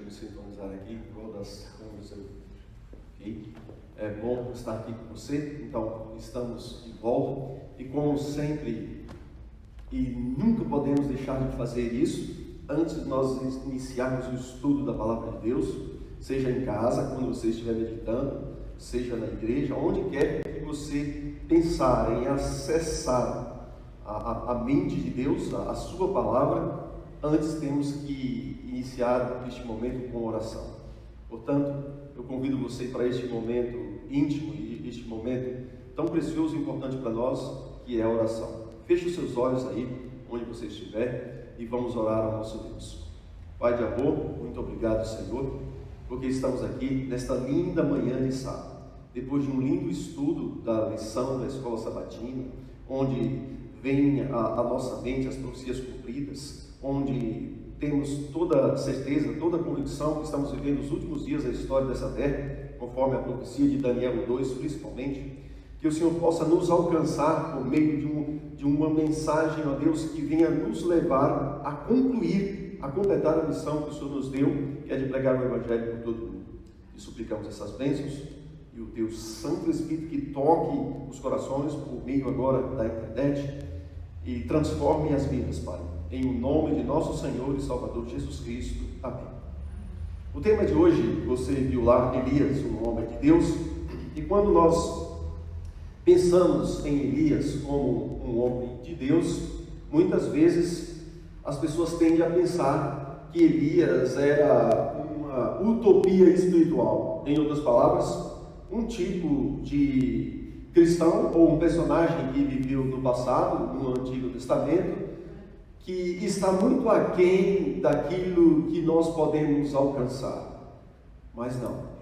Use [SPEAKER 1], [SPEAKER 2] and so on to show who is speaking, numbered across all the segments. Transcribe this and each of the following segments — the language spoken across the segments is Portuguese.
[SPEAKER 1] me sintonizar aqui, igual das câmeras eu fiquei. É bom estar aqui com você. Então, estamos de volta e, como sempre, e nunca podemos deixar de fazer isso antes de nós iniciarmos o estudo da Palavra de Deus, seja em casa, quando você estiver meditando, seja na igreja, onde quer que você pensar em acessar a mente de Deus, a sua palavra, antes temos que iniciar este momento com oração. Portanto, eu convido você para este momento íntimo e este momento tão precioso e importante para nós, que é a oração. Feche os seus olhos aí, onde você estiver, e vamos orar ao nosso Deus. Pai de amor, muito obrigado, Senhor, porque estamos aqui nesta linda manhã de sábado, depois de um lindo estudo da lição da Escola Sabatina, onde vem à nossa mente as profecias cumpridas, onde temos toda a certeza, toda a convicção que estamos vivendo os últimos dias da história dessa terra, conforme a profecia de Daniel 2, principalmente, que o Senhor possa nos alcançar por meio de uma mensagem, ó Deus, que venha nos levar a concluir, a completar a missão que o Senhor nos deu, que é de pregar o Evangelho por todo o mundo. E suplicamos essas bênçãos e o Teu Santo Espírito que toque os corações por meio agora da internet e transforme as vidas, Pai. Em nome de nosso Senhor e Salvador Jesus Cristo. Amém. O tema de hoje, você viu lá, Elias, um homem de Deus, e quando nós pensamos em Elias como um homem de Deus, muitas vezes as pessoas tendem a pensar que Elias era uma utopia espiritual. Em outras palavras, um tipo de cristão ou um personagem que viveu no passado, no Antigo Testamento, que está muito aquém daquilo que nós podemos alcançar. Mas não.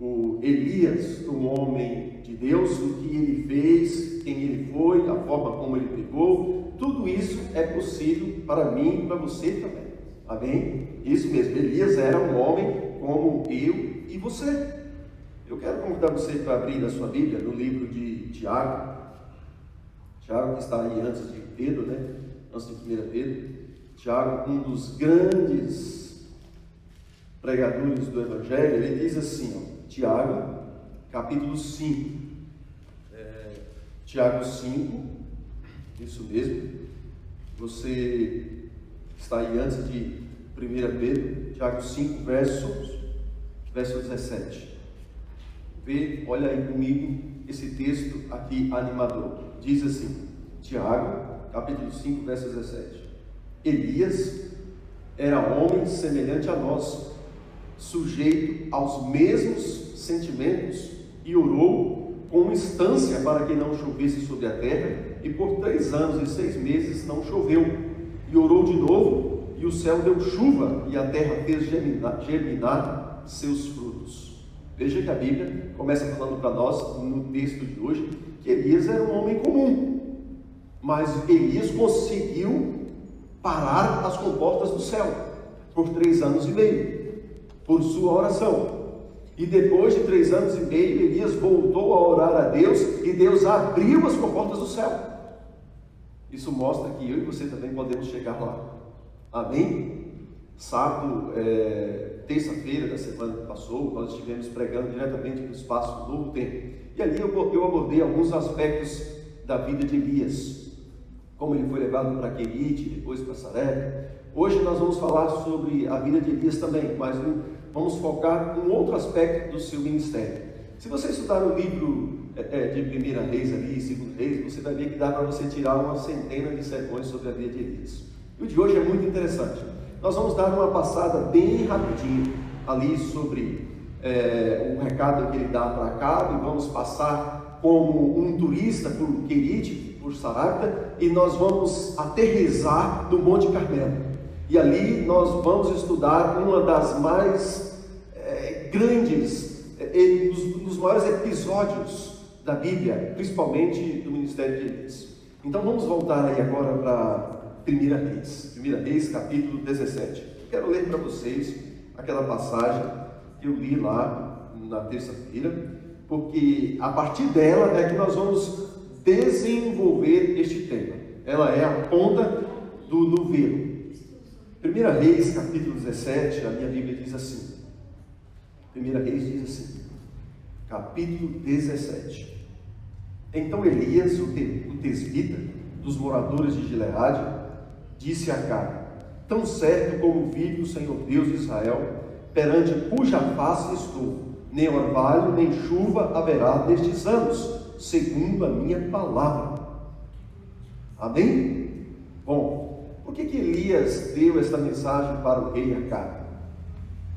[SPEAKER 1] O Elias, um homem de Deus, o que ele fez, quem ele foi, a forma como ele pregou, tudo isso é possível para mim e para você também. Amém? Isso mesmo, Elias era um homem como eu e você. Eu quero convidar você para abrir a sua Bíblia no livro de Tiago. Tiago, que está aí antes de Pedro, né? Antes de 1 Pedro. Tiago, um dos grandes pregadores do Evangelho, ele diz assim, ó, Tiago, capítulo 5. Tiago 5, isso mesmo. Você está aí antes de 1 Pedro, Tiago 5, verso 17. Olha aí comigo esse texto aqui animador. Diz assim, Tiago, capítulo 5, verso 17. Elias era homem semelhante a nós, sujeito aos mesmos sentimentos, e orou com instância para que não chovesse sobre a terra, e por 3 anos e 6 meses não choveu. E orou de novo, e o céu deu chuva, e a terra fez germinar seus frutos. Veja que a Bíblia começa falando para nós, no texto de hoje, que Elias era um homem comum, mas Elias conseguiu parar as comportas do céu por 3 anos e meio, por sua oração. E depois de 3 anos e meio, Elias voltou a orar a Deus, e Deus abriu as comportas do céu. Isso mostra que eu e você também podemos chegar lá. Amém? Sábado, terça-feira da semana que passou, nós estivemos pregando diretamente no espaço do Novo Tempo. E ali eu abordei alguns aspectos da vida de Elias, como ele foi levado para Querite, depois para Sarepta. Hoje nós vamos falar sobre a vida de Elias também, mas vamos focar em um outro aspecto do seu ministério. Se você estudar o livro de 1 Reis ali, 2 Reis, você vai ver que dá para você tirar uma centena de sermões sobre a vida de Elias. E o de hoje é muito interessante. Nós vamos dar uma passada bem rapidinho ali sobre o recado que ele dá para Acabe, e vamos passar como um turista por Querite, por Sarepta, e nós vamos aterrissar no Monte Carmelo. E ali nós vamos estudar uma das mais grandes, dos maiores episódios da Bíblia, principalmente do ministério de Elias. Então vamos voltar aí agora para 1 Reis, capítulo 17. Eu quero ler para vocês aquela passagem que eu li lá na terça-feira, porque a partir dela é que nós vamos desenvolver este tema. Ela é a ponta do novelo. 1 Reis, capítulo 17, a minha Bíblia diz assim. 1 Reis diz assim, capítulo 17. Então Elias, o tesbita, dos moradores de Gileade, disse a Acabe: tão certo como vive o Senhor Deus de Israel, perante cuja face estou, nem orvalho nem chuva haverá nestes anos, segundo a minha palavra. Amém? Bom, por que Elias deu esta mensagem para o rei Acabe?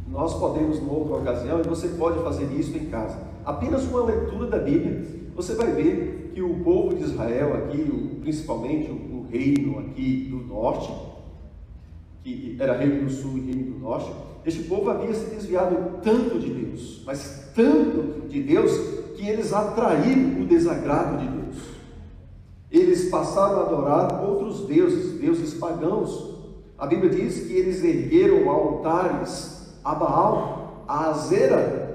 [SPEAKER 1] Nós podemos, numa outra ocasião, e você pode fazer isso em casa, apenas uma leitura da Bíblia, você vai ver que o povo de Israel aqui, principalmente o reino aqui do norte, que era reino do sul e reino do norte, este povo havia se desviado tanto de Deus, mas tanto de Deus, que eles atraíram o desagrado de Deus. Eles passaram a adorar outros deuses, deuses pagãos. A Bíblia diz que eles ergueram altares a Baal, a Azera,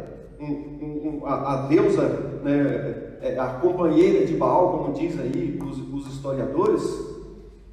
[SPEAKER 1] a deusa, né, a companheira de Baal, como diz aí os historiadores.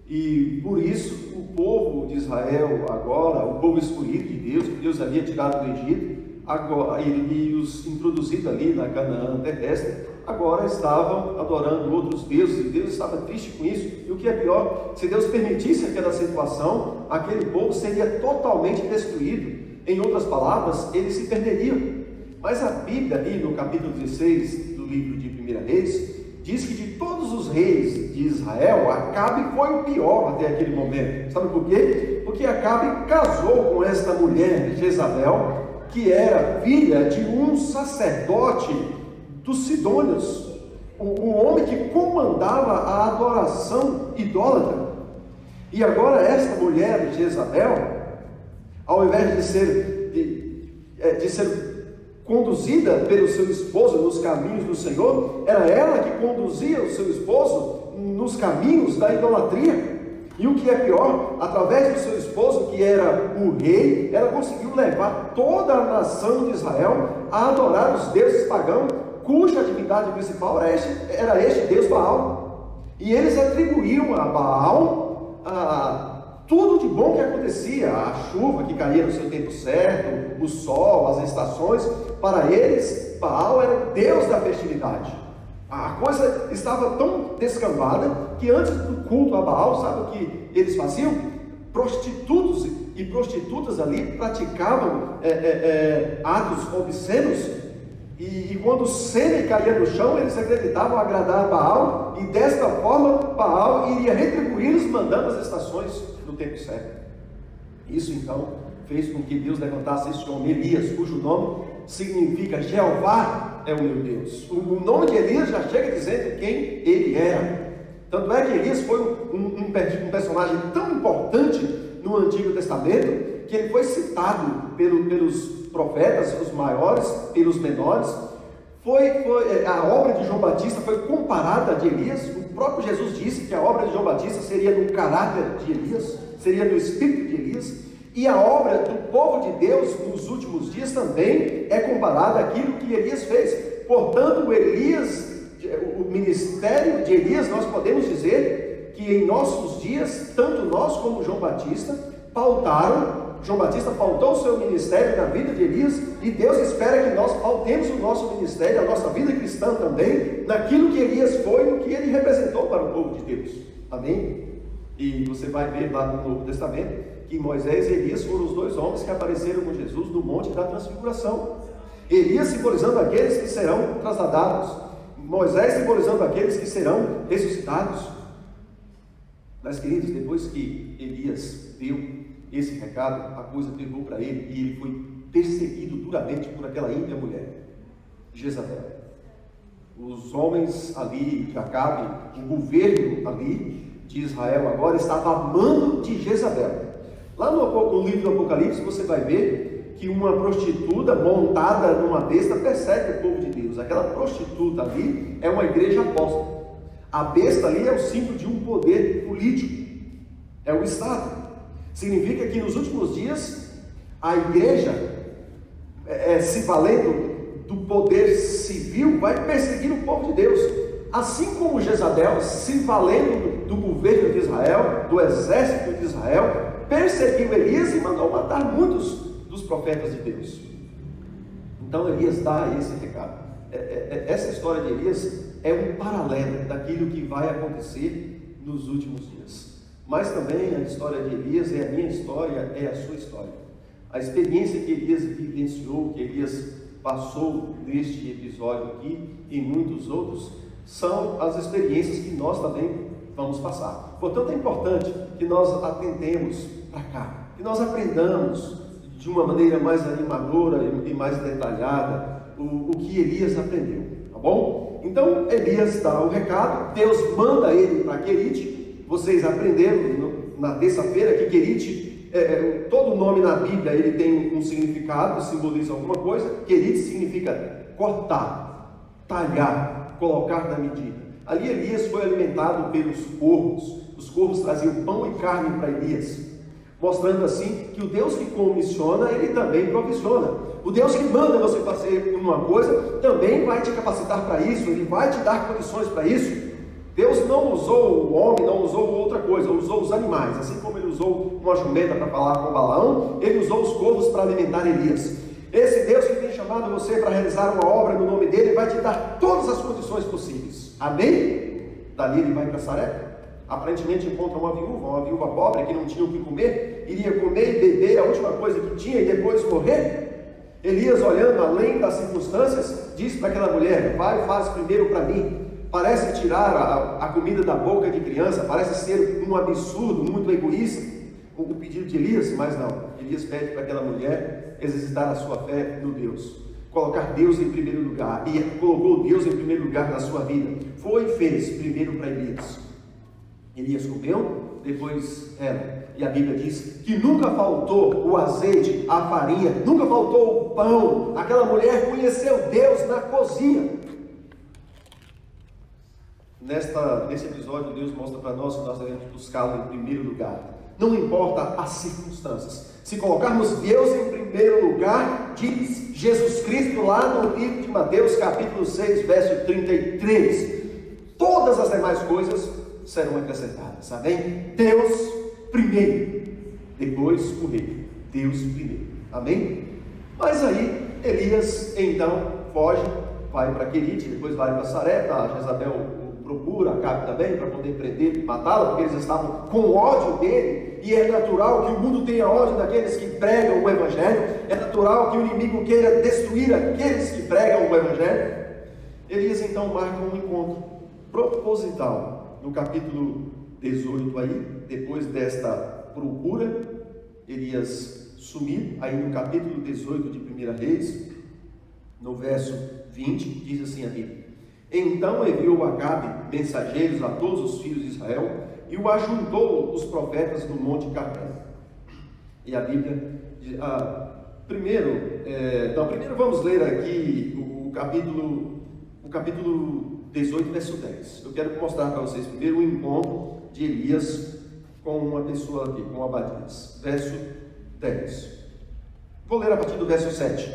[SPEAKER 1] E por isso o povo de Israel agora, o povo escolhido de Deus, que Deus havia tirado do Egito agora, e os introduzido ali na Canaã terrestre, agora estavam adorando outros deuses, e Deus estava triste com isso. E o que é pior, se Deus permitisse aquela situação, aquele povo seria totalmente destruído. Em outras palavras, eles se perderiam. Mas a Bíblia, ali no capítulo 16 do livro de 1 Reis, diz que de todos os reis de Israel, Acabe foi o pior até aquele momento. Sabe por quê? Porque Acabe casou com esta mulher, Jezabel, que era filha de um sacerdote dos Sidônios, um homem que comandava a adoração idólatra. E agora esta mulher, Jezabel, ao invés de ser conduzida pelo seu esposo nos caminhos do Senhor, era ela que conduzia o seu esposo nos caminhos da idolatria. E o que é pior, através do seu esposo, que era o rei, ela conseguiu levar toda a nação de Israel a adorar os deuses pagãos, cuja divindade principal era este Deus Baal. E eles atribuíam a Baal tudo de bom que acontecia, a chuva que caía no seu tempo certo, o sol, as estações. Para eles, Baal era o Deus da fertilidade. A coisa estava tão descambada que antes do culto a Baal, sabe o que eles faziam? Prostitutos e prostitutas ali praticavam atos obscenos. E quando o sêmen caía no chão, eles acreditavam agradar a Baal, e desta forma Baal iria retribuí-los mandando as estações no tempo certo. Isso então fez com que Deus levantasse este homem, Elias, cujo nome significa Jeová é o meu Deus. O nome de Elias já chega dizendo quem ele era. Tanto é que Elias foi um personagem tão importante no Antigo Testamento, que ele foi citado pelos profetas, os maiores, pelos menores. A obra de João Batista foi comparada a de Elias. O próprio Jesus disse que a obra de João Batista seria no caráter de Elias, seria no espírito de Elias. E a obra do povo de Deus nos últimos dias também é comparada àquilo que Elias fez. Portanto, o ministério de Elias, nós podemos dizer que em nossos dias, tanto nós como João Batista pautou o seu ministério na vida de Elias, e Deus espera que nós pautemos o nosso ministério, a nossa vida cristã também, naquilo que Elias foi, no que ele representou para o povo de Deus. Amém? E você vai ver lá no Novo Testamento que Moisés e Elias foram os dois homens que apareceram com Jesus no Monte da Transfiguração. Elias simbolizando aqueles que serão trasladados, Moisés simbolizando aqueles que serão ressuscitados. Mas, queridos, depois que Elias deu esse recado, a coisa pegou para ele, e ele foi perseguido duramente por aquela ímpia mulher, Jezabel. Os homens ali de Acabe, o governo ali de Israel agora estava a mando de Jezabel. Lá no livro do Apocalipse você vai ver que uma prostituta montada numa besta persegue o povo de Deus. Aquela prostituta ali é uma igreja apóstata. A besta ali é o símbolo de um poder político, é o Estado. Significa que nos últimos dias a igreja, se valendo do poder civil, vai perseguir o povo de Deus. Assim como Jezabel, se valendo do governo de Israel, do exército de Israel, perseguiu Elias e mandou matar muitos dos profetas de Deus. Então Elias dá esse recado. Essa história de Elias é um paralelo daquilo que vai acontecer nos últimos dias. Mas também a história de Elias é a minha história, é a sua história. A experiência que Elias vivenciou, que Elias passou neste episódio aqui e muitos outros, são as experiências que nós também vamos passar. Portanto, é importante que nós atentemos para cá, que nós aprendamos de uma maneira mais animadora e mais detalhada o que Elias aprendeu, tá bom? Então, Elias dá o recado, Deus manda ele para Querite. Vocês aprenderam na terça-feira que Querite, todo nome na Bíblia ele tem um significado, simboliza alguma coisa. Querite significa cortar, talhar, colocar na medida. Ali Elias foi alimentado pelos corvos. Os corvos traziam pão e carne para Elias, mostrando assim que o Deus que comissiona, ele também provisiona. O Deus que manda você fazer uma coisa, também vai te capacitar para isso, ele vai te dar condições para isso. Deus não usou o homem, não usou outra coisa, usou os animais. Assim como ele usou uma jumenta para falar com Balaão, ele usou os corvos para alimentar Elias. Esse Deus que tem chamado você para realizar uma obra no nome dele, vai te dar todas as condições possíveis. Amém? Dali ele vai para Sarepta. Aparentemente encontra uma viúva pobre que não tinha o que comer, iria comer e beber a última coisa que tinha e depois morrer. Elias, olhando além das circunstâncias, diz para aquela mulher: vai, faz primeiro para mim. Parece tirar a comida da boca de criança, parece ser um absurdo, muito egoísta o pedido de Elias, mas não. Elias pede para aquela mulher exercitar a sua fé no Deus, colocar Deus em primeiro lugar, e colocou Deus em primeiro lugar na sua vida. Foi e fez primeiro para Elias. Elias comeu, depois ela. E a Bíblia diz que nunca faltou o azeite, a farinha, nunca faltou o pão. Aquela mulher conheceu Deus na cozinha. Nesse episódio, Deus mostra para nós que nós devemos buscá-lo em primeiro lugar. Não importa as circunstâncias. Se colocarmos Deus em primeiro lugar, diz Jesus Cristo lá no livro de Mateus, capítulo 6, verso 33, todas as demais coisas serão acrescentadas. Amém? Deus primeiro, depois o rei. Deus primeiro. Amém? Mas aí, Elias então foge, vai para Querite, depois vai para Sarepta. A Jezabel procura Acabe também para poder prender e matá-lo, porque eles estavam com ódio dele, e é natural que o mundo tenha ódio daqueles que pregam o Evangelho, é natural que o inimigo queira destruir aqueles que pregam o Evangelho. Elias então marca um encontro proposital no capítulo 18 aí, depois desta procura, Elias sumiu, aí no capítulo 18 de 1 Reis, no verso 20, diz assim a Bíblia: então enviou Acabe mensageiros a todos os filhos de Israel e o ajuntou os profetas no Monte Carmelo. E a Bíblia primeiro vamos ler aqui o capítulo 18, verso 10. Eu quero mostrar para vocês primeiro o encontro de Elias com uma pessoa aqui, com Obadias. Verso 10. Vou ler a partir do verso 7.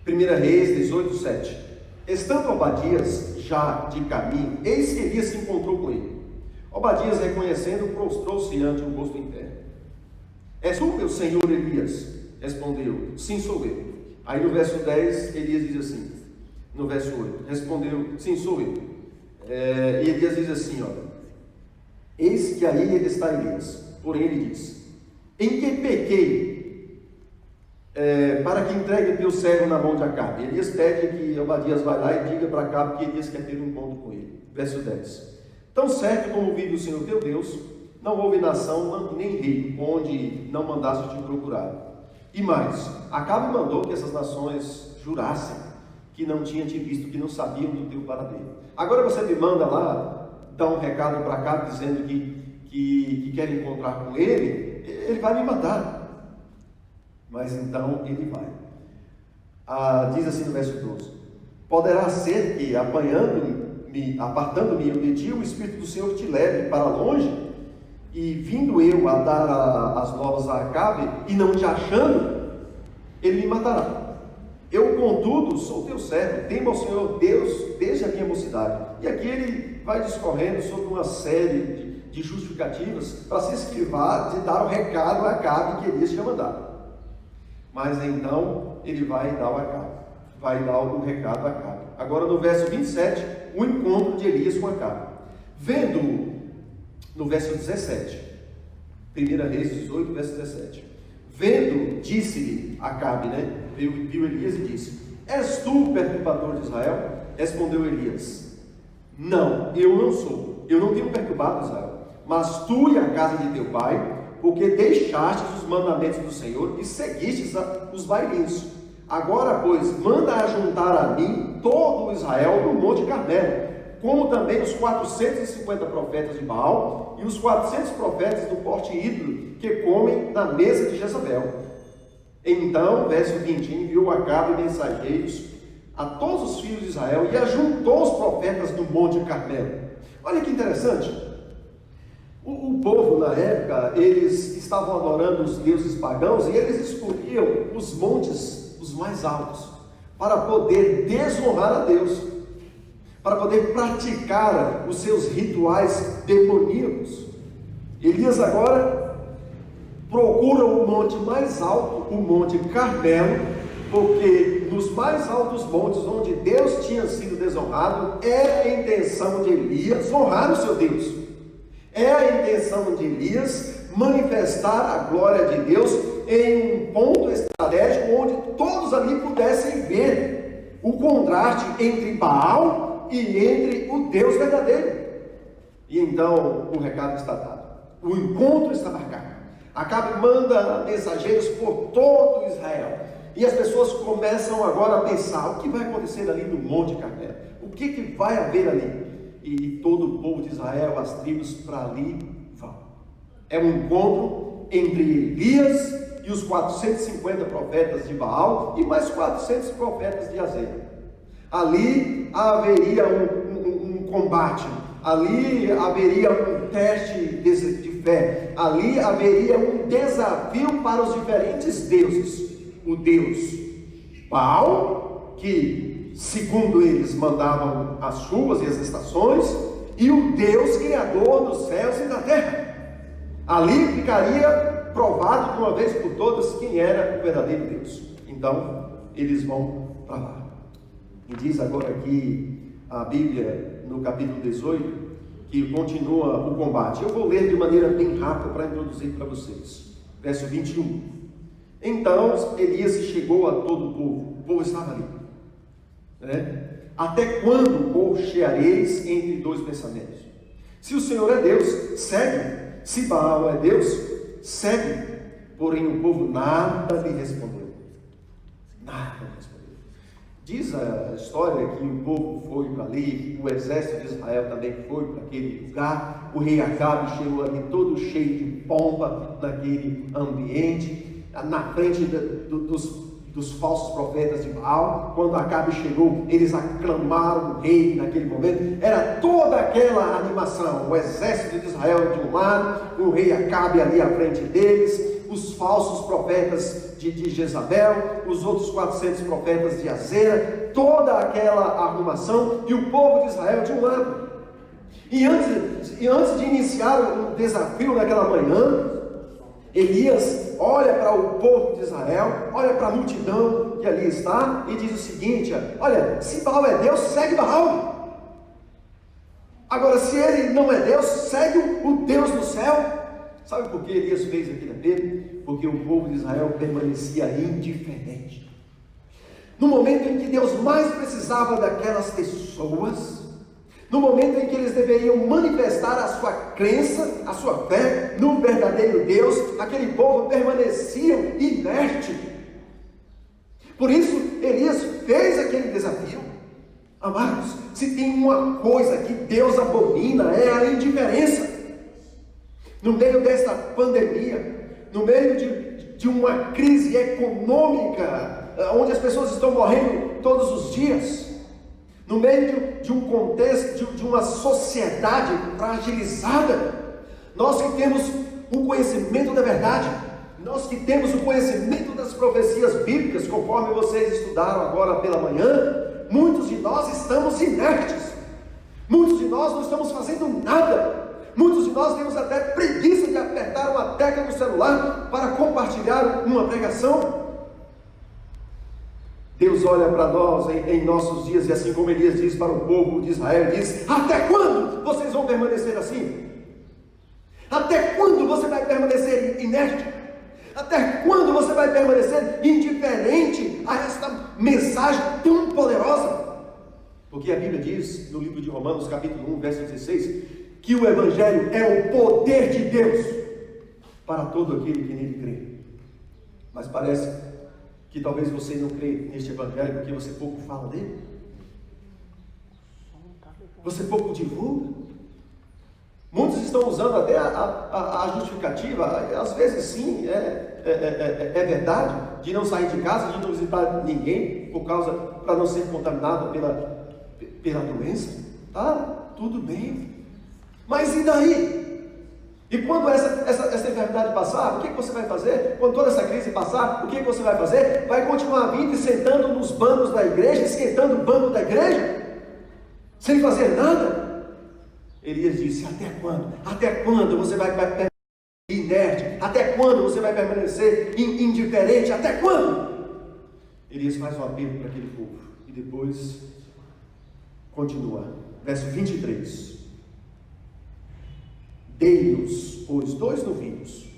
[SPEAKER 1] 1 Reis 18, 7. Estando Obadias já de caminho, eis que Elias se encontrou com ele. Obadias, reconhecendo, prostrou-se ante o rosto em terra. És tu, meu senhor Elias? Respondeu: sim, sou eu. Aí no verso 10, Elias diz assim, no verso 8, respondeu: sim, sou eu. E Elias diz assim, olha: eis que aí está Elias. Porém ele diz: em que pequei para que entregue teu servo na mão de Acabe? Elias pede que Obadias vá lá e diga para Acabe que Elias quer ter um encontro com ele. Verso 10. Tão certo como vive o Senhor teu Deus, não houve nação nem rei onde não mandasse te procurar. E mais, Acabe mandou que essas nações jurassem que não tinham te visto, que não sabiam do teu paradeiro. Agora você me manda lá dar um recado para Acabe dizendo que quer encontrar com ele, ele vai me matar. Mas então ele vai. Diz assim no verso 12: poderá ser que apartando-me eu de ti, o Espírito do Senhor te leve para longe, e vindo eu a dar as novas a Acabe, e não te achando, ele me matará. Eu, contudo, sou teu servo, temo ao Senhor Deus desde a minha mocidade. E aqui ele vai discorrendo sobre uma série de justificativas para se esquivar de dar o recado a Acabe que Elias tinha mandado. Mas então ele vai dar o recado a Acabe. Agora no verso 27, o encontro de Elias com Acabe. Vendo, no verso 17, 1 Reis 18, verso 17. Vendo, disse-lhe Acabe, viu Elias e disse: És tu o perturbador de Israel? Respondeu Elias: Não, eu não sou. Eu não tenho perturbado Israel, mas tu e a casa de teu pai, porque deixastes os mandamentos do Senhor e seguistes os bailinhos. Agora, pois, manda ajuntar a mim todo o Israel no Monte Carmelo, como também os 450 profetas de Baal e os 400 profetas do porte ídolo que comem na mesa de Jezabel. Então, verso 20, enviou Acabe mensageiros a todos os filhos de Israel e ajuntou os profetas do Monte Carmelo. Olha que interessante. O povo na época, eles estavam adorando os deuses pagãos e eles escolhiam os montes, os mais altos, para poder desonrar a Deus, para poder praticar os seus rituais demoníacos. Elias agora procura o monte mais alto, o Monte Carmelo, porque nos mais altos montes onde Deus tinha sido desonrado, é a intenção de Elias honrar o seu Deus. É a intenção de Elias manifestar a glória de Deus em um ponto estratégico onde todos ali pudessem ver o contraste entre Baal e entre o Deus verdadeiro. E então o recado está dado, o encontro está marcado. Acabe manda mensageiros por todo Israel, e as pessoas começam agora a pensar: o que vai acontecer ali no Monte Carmelo? O que vai haver ali? E todo o povo de Israel, as tribos, para ali vão. É um encontro entre Elias e os 450 profetas de Baal e mais 400 profetas de Azera. Ali haveria um combate, ali haveria um teste de fé, ali haveria um desafio para os diferentes deuses. O Deus Baal, que segundo eles mandavam as chuvas e as estações, e o Deus criador dos céus e da terra. Ali ficaria provado de uma vez por todas quem era o verdadeiro Deus. Então eles vão para lá. E diz agora aqui a Bíblia no capítulo 18 que continua o combate. Eu vou ler de maneira bem rápida para introduzir para vocês. Verso 21. Então Elias chegou a todo o povo estava ali. Até quando colcheareis entre dois pensamentos? Se o Senhor é Deus, segue. Se Baal é Deus, segue. Porém o povo nada lhe respondeu. Nada lhe respondeu. Diz a história que o povo foi para ali, o exército de Israel também foi para aquele lugar. O rei Acabe chegou ali todo cheio de pompa naquele ambiente, na frente dos falsos profetas de Baal. Quando Acabe chegou, eles aclamaram o rei naquele momento. Era toda aquela animação, o exército de Israel de um lado, o rei Acabe ali à frente deles, os falsos profetas de Jezabel, os outros 400 profetas de Azera, toda aquela arrumação, e o povo de Israel de um lado. E antes de iniciar o desafio naquela manhã, Elias olha para o povo de Israel, olha para a multidão que ali está e diz o seguinte: olha, se Baal é Deus, segue Baal. Agora, se ele não é Deus, segue o Deus do céu. Sabe por que Elias fez aquele apelo? Porque o povo de Israel permanecia indiferente. No momento em que Deus mais precisava daquelas pessoas, no momento em que eles deveriam manifestar a sua crença, a sua fé no verdadeiro Deus, aquele povo permanecia inerte. Por isso, Elias fez aquele desafio. Amados, se tem uma coisa que Deus abomina, é a indiferença. No meio desta pandemia, no meio de uma crise econômica, onde as pessoas estão morrendo todos os dias, no meio de um contexto, de uma sociedade fragilizada, nós que temos o conhecimento da verdade, nós que temos o conhecimento das profecias bíblicas, conforme vocês estudaram agora pela manhã, muitos de nós estamos inertes, muitos de nós não estamos fazendo nada, Muitos de nós temos até preguiça de apertar uma tecla no celular para compartilhar uma pregação. Deus olha para nós em nossos dias, e assim como Elias diz para o povo de Israel, diz: até quando vocês vão permanecer assim? Até quando você vai permanecer inerte? Até quando você vai permanecer indiferente a esta mensagem tão poderosa? Porque a Bíblia diz, no livro de Romanos, capítulo 1, verso 16, que o Evangelho é o poder de Deus para todo aquele que nele crê. Mas parece que talvez você não crê neste Evangelho porque você pouco fala dele, você pouco divulga. Muitos estão usando até a justificativa, às vezes sim, é verdade, de não sair de casa, de não visitar ninguém, para não ser contaminado pela doença. Tá, tudo bem. Mas e daí? E quando essa enfermidade passar, o que você vai fazer? Quando toda essa crise passar, o que você vai fazer? Vai continuar vindo e sentando nos bancos da igreja, esquentando o banco da igreja, sem fazer nada? Elias disse: até quando? Até quando você vai permanecer inerte? Até quando você vai permanecer indiferente? Até quando? Elias faz um apelo para aquele povo e depois continua. Verso 23. Dei-nos, pois, 2 novilhos.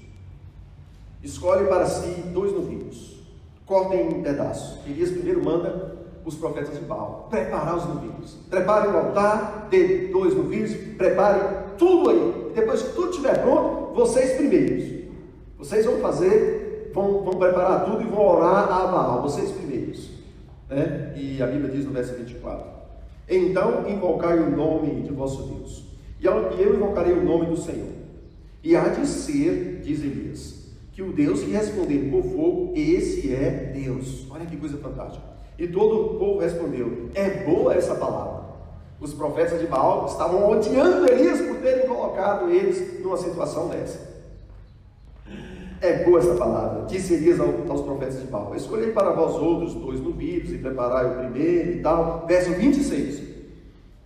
[SPEAKER 1] Escolhe para si 2 novilhos. Cortem em pedaços. Elias primeiro manda os profetas de Baal preparar os novilhos. Preparem o altar, dê 2 novilhos, preparem tudo aí. Depois que tudo estiver pronto, vocês primeiros. Vocês vão fazer, vão preparar tudo e vão orar a Baal. Vocês primeiros. E a Bíblia diz no verso 24: então invocai o nome de vosso Deus, e eu invocarei o nome do Senhor. E há de ser, diz Elias, que o Deus que responder por fogo, esse é Deus. Olha que coisa fantástica. E todo o povo respondeu: é boa essa palavra. Os profetas de Baal estavam odiando Elias por terem colocado eles numa situação dessa. É boa essa palavra, disse Elias aos profetas de Baal: escolhei para vós outros 2 novilhos e preparai o primeiro e tal. Verso 26.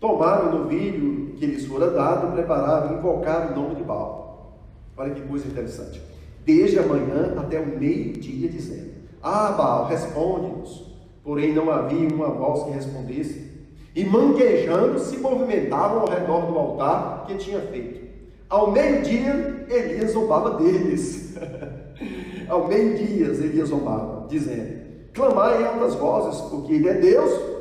[SPEAKER 1] Tomaram o novilho que lhes fora dado, prepararam e invocaram o nome de Baal. Olha que coisa interessante. Desde a manhã até o meio-dia, dizendo: ah, Baal, responde-nos. Porém não havia uma voz que respondesse, e manguejando se movimentavam ao redor do altar que tinha feito. Ao meio-dia Elias zombava deles. Ao meio-dia Elias zombava, dizendo: clamai em altas vozes, porque ele é Deus.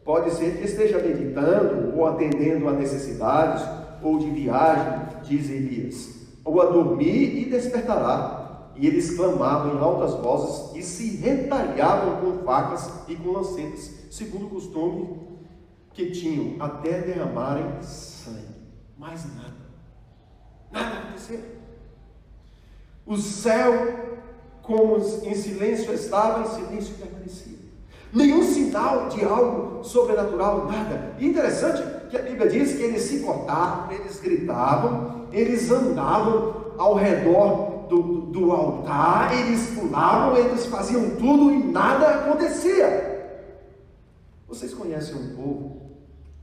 [SPEAKER 1] Pode ser que esteja meditando, ou atendendo a necessidades, ou de viagem, diz Elias, ou a dormir e despertará. E eles clamavam em altas vozes e se retalhavam com facas e com lancetas, segundo o costume que tinham, até derramarem sangue. Mais nada aconteceu. O céu, como em silêncio estava, em silêncio permanecia. Nenhum sinal de algo sobrenatural, nada. E interessante que a Bíblia diz que eles se cortavam, eles gritavam, eles andavam ao redor do altar, eles pulavam, eles faziam tudo e nada acontecia. Vocês conhecem um povo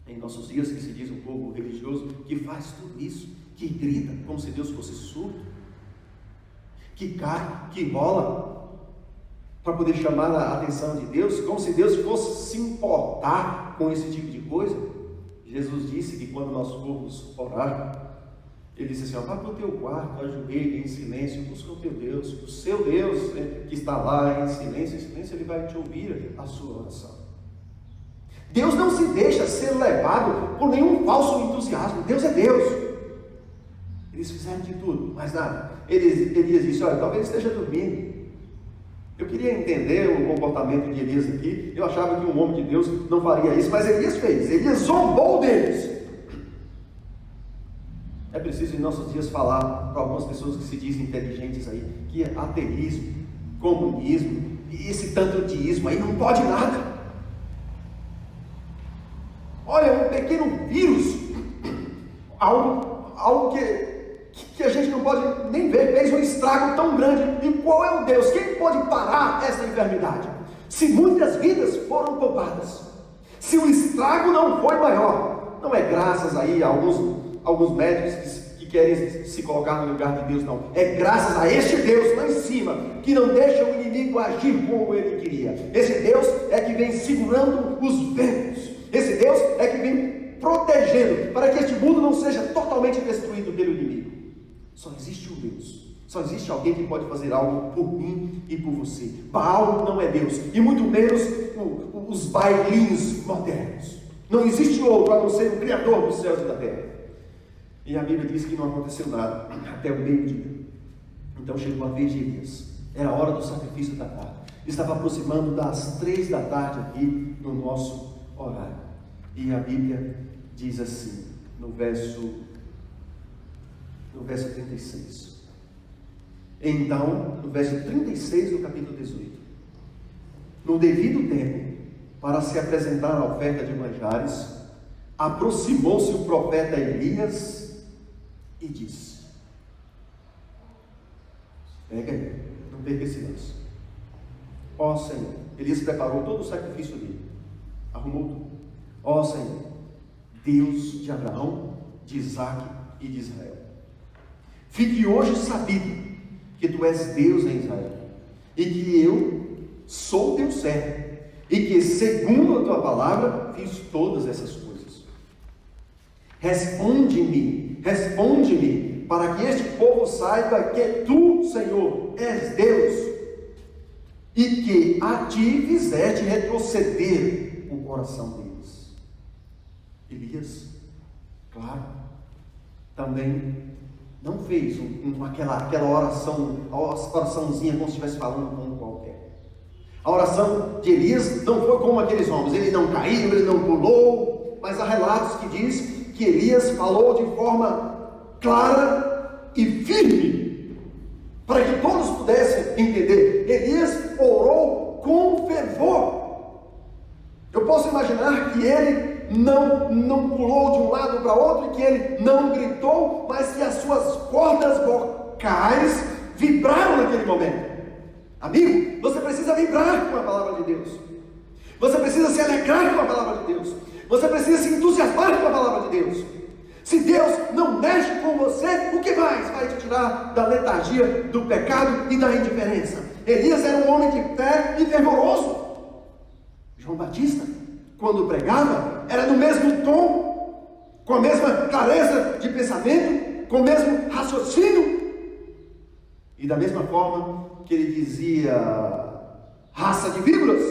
[SPEAKER 1] em nossos dias que se diz um povo religioso, que faz tudo isso, que grita como se Deus fosse surdo, que cai, que rola para poder chamar a atenção de Deus, como se Deus fosse se importar com esse tipo de coisa. Jesus disse que quando nós formos orar, ele disse assim: vá para o teu quarto, ajoelhe em silêncio, busca o teu Deus, o seu Deus, que está lá em silêncio, ele vai te ouvir a sua oração. Deus não se deixa ser levado por nenhum falso entusiasmo. Deus é Deus. Eles fizeram de tudo, mas nada. Elias disse: olha, talvez esteja dormindo. Eu queria entender o comportamento de Elias aqui. Eu achava que um homem de Deus não faria isso, mas Elias fez. Elias zombou deles. É preciso em nossos dias falar para algumas pessoas que se dizem inteligentes aí, que é ateísmo, comunismo, e esse tanto de ismo aí não pode nada. Olha, um pequeno vírus, algo que a gente não pode nem ver, fez um estrago tão grande. E qual é o Deus? Quem pode parar essa enfermidade? Se muitas vidas foram poupadas, se o estrago não foi maior, não é graças aí a alguns médicos querem se colocar no lugar de Deus, não. É graças a este Deus lá em cima, que não deixa o inimigo agir como ele queria. Esse Deus é que vem segurando os ventos. Esse Deus é que vem protegendo, para que este mundo não seja totalmente destruído pelo inimigo. Só existe um Deus. Só existe alguém que pode fazer algo por mim e por você. Baal não é Deus, e muito menos os bailins modernos. Não existe outro a não ser o Criador dos céus e da terra. E a Bíblia diz que não aconteceu nada até o meio-dia. Então chegou a vez de Elias. Era a hora do sacrifício da tarde. Estava aproximando das 3 da tarde aqui no nosso horário. E a Bíblia diz assim, no verso 36. Então, no verso 36 do capítulo 18. No devido tempo, para se apresentar a oferta de manjares, aproximou-se o profeta Elias e disse: pega aí, não perca esse lance. Ó Senhor, Elias preparou todo o sacrifício dele, arrumou tudo. Ó Senhor, Deus de Abraão, de Isaque e de Israel, fique hoje sabido que tu és Deus em Israel, e que eu sou teu servo, e que segundo a tua palavra fiz todas essas coisas. Responde-me, para que este povo saiba que tu, Senhor, és Deus, e que a ti fizeste retroceder o coração deles. Elias, claro, também não fez aquela oraçãozinha como se estivesse falando com um qualquer. A oração de Elias não foi como aqueles homens, ele não caiu, ele não pulou, mas há relatos que diz que Elias falou de forma clara e firme, para que todos pudessem entender. Elias orou com fervor. Eu posso imaginar que ele não pulou de um lado para outro, e que ele não gritou, mas que as suas cordas vocais vibraram naquele momento. Amigo, você precisa vibrar com a palavra de Deus. Você precisa se alegrar com a palavra de Deus. Você precisa se entusiasmar com a palavra de Deus. Se Deus não mexe com você, o que mais vai te tirar da letargia, do pecado e da indiferença? Elias era um homem de fé e fervoroso. João Batista, quando pregava, era no mesmo tom, com a mesma clareza de pensamento, com o mesmo raciocínio. E da mesma forma que ele dizia raça de víboras,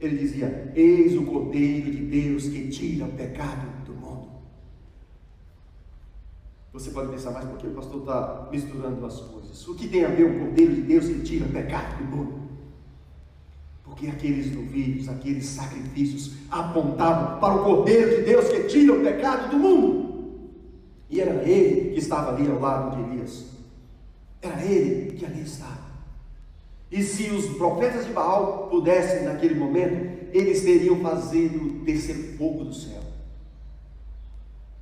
[SPEAKER 1] ele dizia: eis o Cordeiro de Deus que tira o pecado do mundo. Você pode pensar, mas por que o pastor está misturando as coisas? O que tem a ver o Cordeiro de Deus que tira o pecado do mundo? Porque aqueles novilhos, aqueles sacrifícios apontavam para o Cordeiro de Deus que tira o pecado do mundo. E era ele que estava ali ao lado de Elias. Era ele que ali estava. E se os profetas de Baal pudessem naquele momento, eles teriam fazido descer fogo do céu.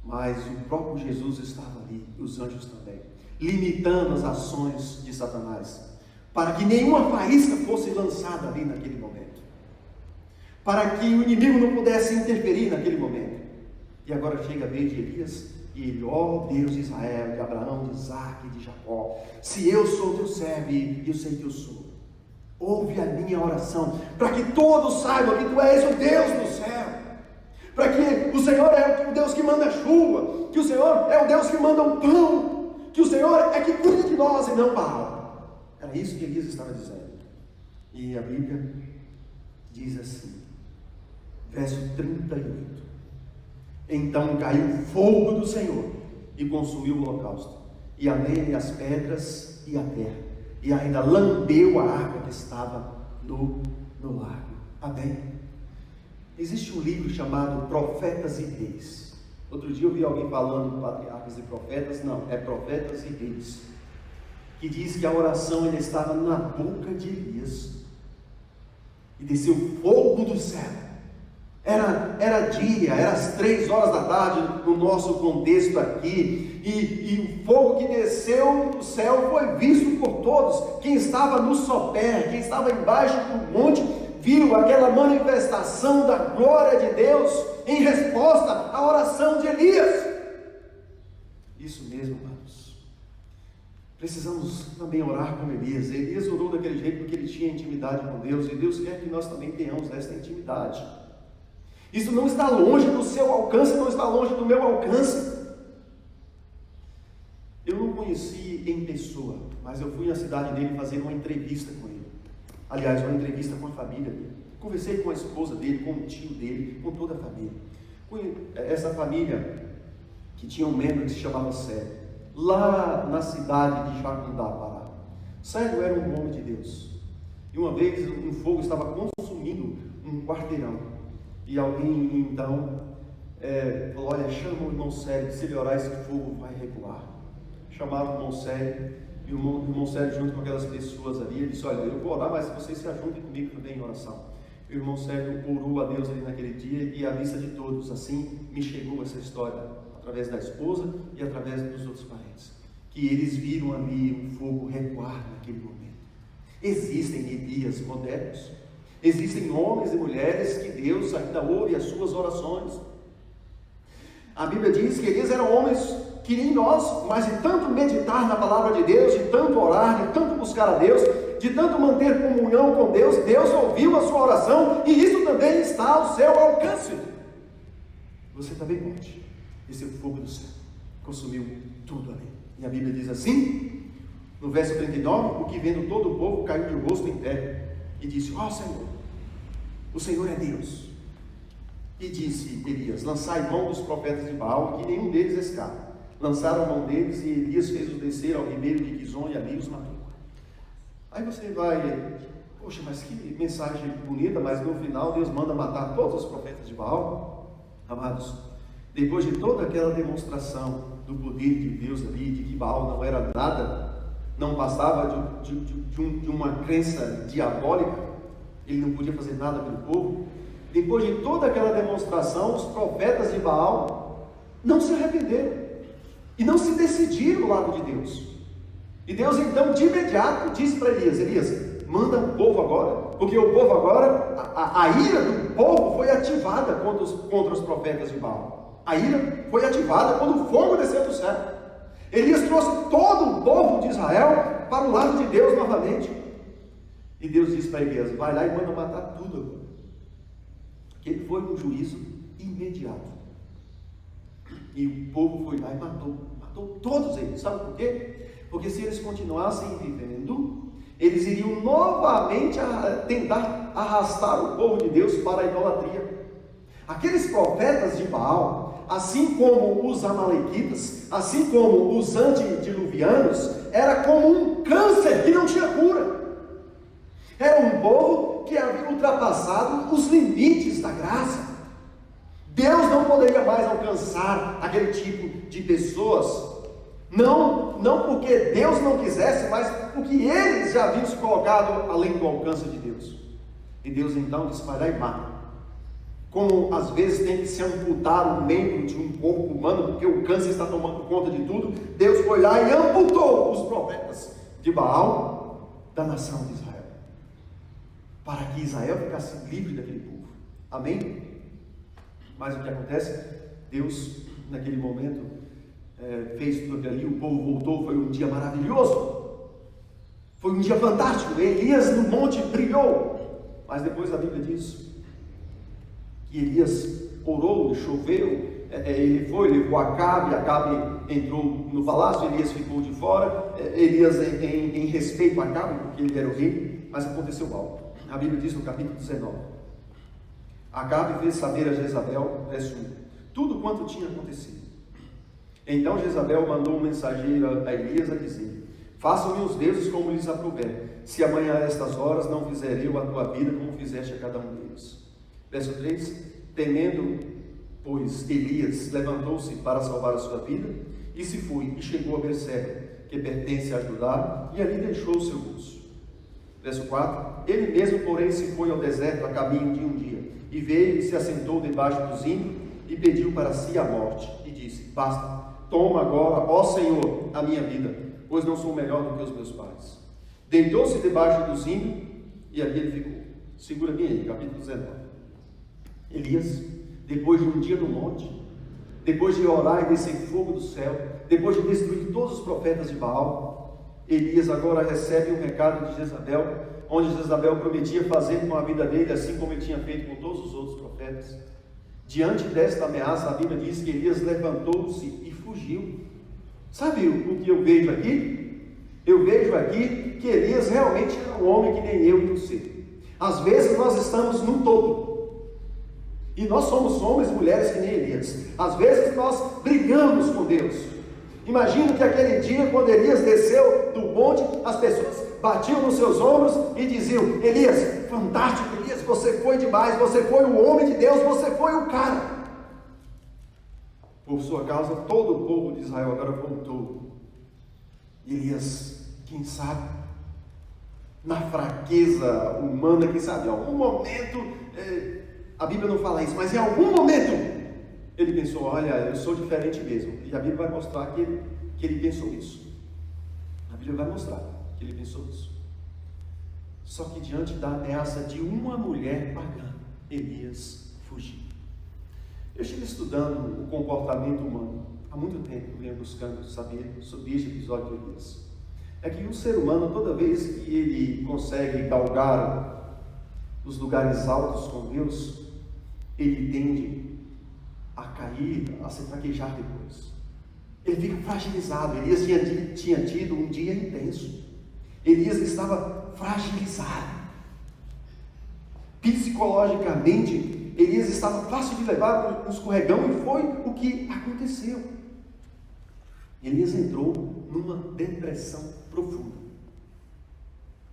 [SPEAKER 1] Mas o próprio Jesus estava ali, e os anjos também, limitando as ações de Satanás, para que nenhuma faísca fosse lançada ali naquele momento, para que o inimigo não pudesse interferir naquele momento. E agora chega a vez de Elias, e ele: ó Deus de Israel, de Abraão, de Isaque e de Jacó, se eu sou teu servo, e eu sei que eu sou, ouve a minha oração, para que todos saibam que tu és o Deus do céu, para que o Senhor é o Deus que manda a chuva, que o Senhor é o Deus que manda o pão, que o Senhor é que cuida de nós e não Baal. Era isso que Elias estava dizendo. E a Bíblia diz assim, verso 38: então caiu fogo do Senhor e consumiu o holocausto, e a lenha, as pedras e a terra, e ainda lambeu a arca que estava no lago. Amém? Existe um livro chamado Profetas e Reis. Outro dia eu vi alguém falando de patriarcas e profetas. Não, é Profetas e Reis, que diz que a oração ainda estava na boca de Elias, e desceu fogo do céu. Era dia, era às 3 horas da tarde no nosso contexto aqui, e o fogo que desceu do céu foi visto por todos. Quem estava no sopé, quem estava embaixo do monte, viu aquela manifestação da glória de Deus em resposta à oração de Elias. Isso mesmo, amados. Precisamos também orar como Elias. Elias orou daquele jeito porque ele tinha intimidade com Deus, e Deus quer que nós também tenhamos esta intimidade. Isso não está longe do seu alcance, não está longe do meu alcance. Eu não conheci em pessoa, mas eu fui na cidade dele fazer uma entrevista com ele. Aliás, uma entrevista com a família dele. Conversei com a esposa dele, com o tio dele, com toda a família. Essa família que tinha um membro que se chamava Célio, lá na cidade de Jacundá, Pará. Célio era um homem de Deus. E uma vez um fogo estava consumindo um quarteirão. E alguém então falou: olha, chama o irmão Célio, se ele orar esse fogo vai recuar. Chamaram o irmão Célio, e o irmão Célio junto com aquelas pessoas ali, ele disse: olha, eu vou orar, mas vocês se ajuntem comigo também em oração. O irmão Célio orou a Deus ali naquele dia, e à vista de todos, assim me chegou essa história, através da esposa e através dos outros parentes, que eles viram ali o fogo recuar naquele momento. Existem Elias modernos, existem homens e mulheres que Deus ainda ouve as suas orações. A Bíblia diz que Elias eram homens que nem nós, mas de tanto meditar na palavra de Deus, de tanto orar, de tanto buscar a Deus, de tanto manter comunhão com Deus, Deus ouviu a sua oração, e isso também está ao seu alcance. Você também pode. Esse fogo do céu consumiu tudo ali. E a Bíblia diz assim, no verso 39, o que vendo todo o povo caiu de rosto em terra e disse: ó Senhor, o Senhor é Deus. E disse Elias: lançai mão dos profetas de Baal, que nenhum deles escape. Lançaram a mão deles, e Elias fez-os descer ao ribeiro de Quizon, e ali os matou. Aí você vai: poxa, mas que mensagem bonita, mas no final Deus manda matar todos os profetas de Baal. Amados, depois de toda aquela demonstração do poder de Deus ali, de que Baal não era nada, não passava de uma crença diabólica, ele não podia fazer nada pelo povo. Depois de toda aquela demonstração, os profetas de Baal não se arrependeram e não se decidiram do lado de Deus. E Deus então de imediato disse para Elias: Elias, manda o povo agora, porque o povo agora, a ira do povo foi ativada contra os profetas de Baal. A ira foi ativada quando o fogo desceu do céu. Elias trouxe todo o povo de Israel para o lado de Deus novamente. E Deus disse para Elias: vai lá e manda matar tudo agora. Que ele foi um juízo imediato. E o povo foi lá e matou todos eles. Sabe por quê? Porque se eles continuassem vivendo, eles iriam novamente tentar arrastar o povo de Deus para a idolatria. Aqueles profetas de Baal, assim como os amalequitas, assim como os antediluvianos, era como um câncer que não tinha cura. Era um povo que havia ultrapassado os limites da graça. Deus não poderia mais alcançar aquele tipo de pessoas, não porque Deus não quisesse, mas porque eles já haviam se colocado além do alcance de Deus. E Deus então disse: vai lá e mata. Como às vezes tem que se amputar um membro de um corpo humano, porque o câncer está tomando conta de tudo, Deus foi lá e amputou os profetas de Baal da nação de Israel, para que Israel ficasse livre daquele povo. Amém? Mas o que acontece? Deus, naquele momento, fez tudo aquilo ali, o povo voltou, foi um dia maravilhoso, foi um dia fantástico, Elias no monte brilhou. Mas depois a Bíblia diz que Elias orou, choveu, ele foi, levou Acabe entrou no palácio, Elias ficou de fora, Elias em respeito a Acabe, porque ele era o rei. Mas aconteceu algo. A Bíblia diz no capítulo 19, Acabe fez saber a Jezabel, verso 1, tudo quanto tinha acontecido. Então Jezabel mandou um mensageiro a Elias a dizer: façam-me os deuses como lhes aprouver, se amanhã a estas horas não fizer eu a tua vida como fizeste a cada um deles. Verso 3, temendo, pois, Elias levantou-se para salvar a sua vida, e se foi, e chegou a Berseba, que pertence a Judá, e ali deixou o seu moço. Verso 4, ele mesmo, porém, se foi ao deserto a caminho de um dia, e veio e se assentou debaixo do zimbro, e pediu para si a morte, e disse: basta, toma agora, ó Senhor, a minha vida, pois não sou melhor do que os meus pais. Deitou-se debaixo do zimbro, e ali ele ficou. Segura bem aí, capítulo 19. Elias, depois de um dia no monte, depois de orar e descer fogo do céu, depois de destruir todos os profetas de Baal, Elias agora recebe um recado de Jezabel, onde Jezabel prometia fazer com a vida dele, assim como ele tinha feito com todos os outros profetas. Diante desta ameaça, a Bíblia diz que Elias levantou-se e fugiu. Sabe o que eu vejo aqui? Eu vejo aqui que Elias realmente era um homem que nem eu e você. Às vezes nós estamos no topo, e nós somos homens e mulheres que nem Elias. Às vezes nós brigamos com Deus. Imagino que aquele dia, quando Elias desceu do bonde, as pessoas batiam nos seus ombros e diziam: Elias, fantástico, Elias, você foi demais, você foi o homem de Deus, você foi o cara. Por sua causa, todo o povo de Israel agora voltou. Elias, quem sabe, na fraqueza humana, quem sabe, em algum momento, a Bíblia não fala isso, mas em algum momento, ele pensou: olha, eu sou diferente mesmo. E a Bíblia vai mostrar que ele pensou isso. A Bíblia vai mostrar que ele pensou isso. Só que diante da ameaça de uma mulher pagã, Elias fugiu. Eu estive estudando o comportamento humano há muito tempo, eu venho buscando saber sobre este episódio de Elias. É que o ser humano, toda vez que ele consegue galgar os lugares altos com Deus, ele tende a cair, a se fraquejar depois. Ele fica fragilizado. Elias tinha tido um dia intenso. Elias estava fragilizado. Psicologicamente, Elias estava fácil de levar um escorregão, e foi o que aconteceu. Elias entrou numa depressão profunda.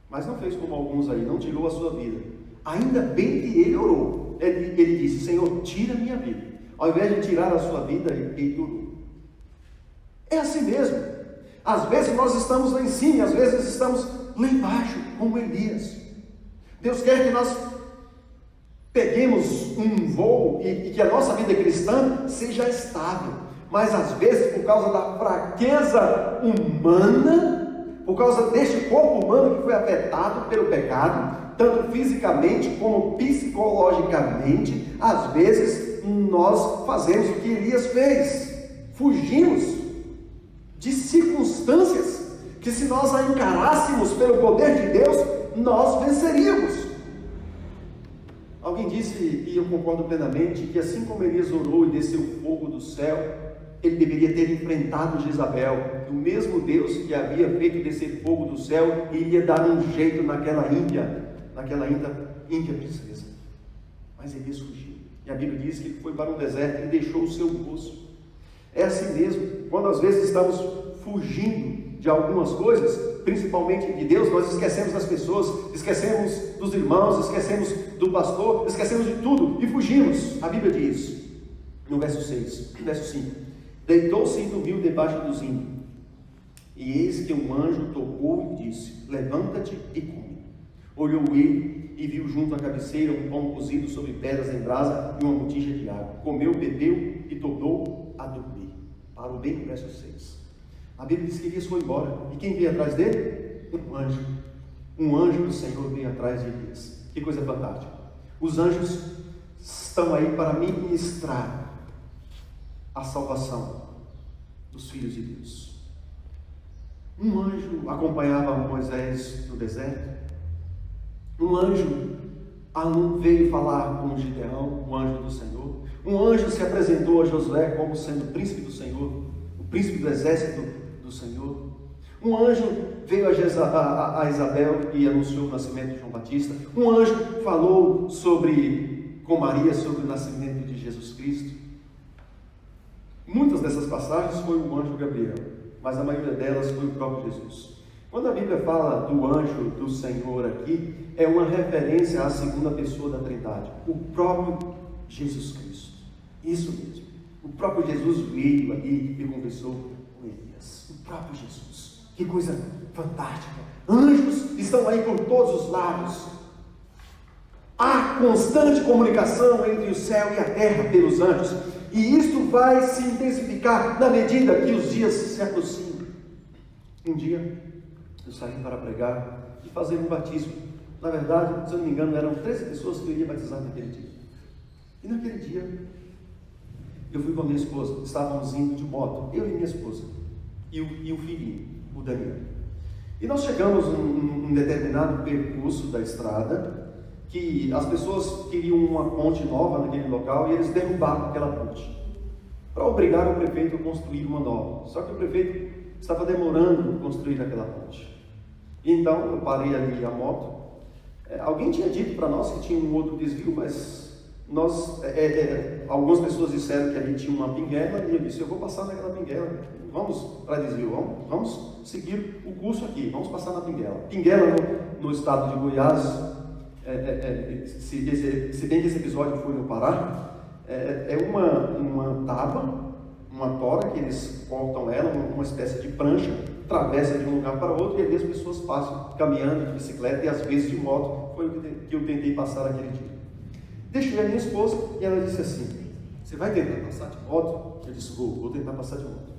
[SPEAKER 1] Mas não fez como alguns aí, não tirou a sua vida. Ainda bem que ele orou. Ele disse: Senhor, tira a minha vida. Ao invés de tirar a sua vida, ele orou. É assim mesmo. Às vezes nós estamos lá em cima, às vezes estamos lá embaixo, como Elias. Deus quer que nós peguemos um voo e que a nossa vida cristã seja estável. Mas às vezes, por causa da fraqueza humana, por causa deste corpo humano que foi afetado pelo pecado, tanto fisicamente como psicologicamente, às vezes nós fazemos o que Elias fez: fugimos de circunstâncias que, se nós a encarássemos pelo poder de Deus, nós venceríamos. Alguém disse, e eu concordo plenamente, que assim como Elias orou e desceu fogo do céu, ele deveria ter enfrentado Jezabel. O mesmo Deus que havia feito descer fogo do céu iria dar um jeito naquela índia princesa. Mas Elias fugiu. E a Bíblia diz que ele foi para um deserto e deixou o seu moço. É assim mesmo. Quando às vezes estamos fugindo de algumas coisas, principalmente de Deus, nós esquecemos das pessoas, esquecemos dos irmãos, esquecemos do pastor, esquecemos de tudo e fugimos. A Bíblia diz, no verso 6, verso 5: deitou-se e dormiu debaixo do zinco. E eis que um anjo tocou e disse: levanta-te e come. Olhou ele e viu junto à cabeceira um pão cozido sobre pedras em brasa e uma botija de água. Comeu, bebeu e tornou a dormir. Parou bem no verso 6. A Bíblia diz que Elias foi embora. E quem veio atrás dele? Um anjo. Um anjo do Senhor veio atrás de Elias. Que coisa fantástica. Os anjos estão aí para ministrar a salvação dos filhos de Deus. Um anjo acompanhava Moisés no deserto. Um anjo veio falar com Gideão, o anjo do Senhor. Um anjo se apresentou a Josué como sendo o príncipe do Senhor, o príncipe do exército do Senhor. Um anjo veio a Isabel e anunciou o nascimento de João Batista. Um anjo falou com Maria sobre o nascimento de Jesus Cristo. Muitas dessas passagens foi o anjo Gabriel, mas a maioria delas foi o próprio Jesus. Quando a Bíblia fala do anjo do Senhor aqui, é uma referência à segunda pessoa da Trindade, o próprio Jesus Cristo. Isso mesmo. O próprio Jesus veio ali e conversou com Elias. O próprio Jesus. Que coisa fantástica. Anjos estão aí por todos os lados. Há constante comunicação entre o céu e a terra pelos anjos. E isso vai se intensificar na medida que os dias se aproximam. Um dia, eu saí para pregar e fazer um batismo. Na verdade, se eu não me engano, eram 13 pessoas que eu iria batizar naquele dia. E naquele dia, Eu fui com a minha esposa, estávamos indo de moto, eu e minha esposa, e o filhinho, o Daniel. E nós chegamos num determinado percurso da estrada, que as pessoas queriam uma ponte nova naquele local, e eles derrubaram aquela ponte, para obrigar o prefeito a construir uma nova. Só que o prefeito estava demorando a construir aquela ponte. E então eu parei ali a moto. Alguém tinha dito para nós que tinha um outro desvio, mas algumas pessoas disseram que ali tinha uma pinguela, e eu disse: eu vou passar naquela pinguela, vamos para desvio, vamos seguir o curso aqui, vamos passar na pinguela. Pinguela no estado de Goiás, se bem que esse episódio foi no Pará, é uma tábua, uma tora que eles cortam ela, uma espécie de prancha, atravessa de um lugar para outro, e ali as pessoas passam caminhando de bicicleta e às vezes de moto. Foi o que eu tentei passar naquele dia. Deixei a minha esposa e ela disse assim: você vai tentar passar de moto? Eu disse: vou tentar passar de moto.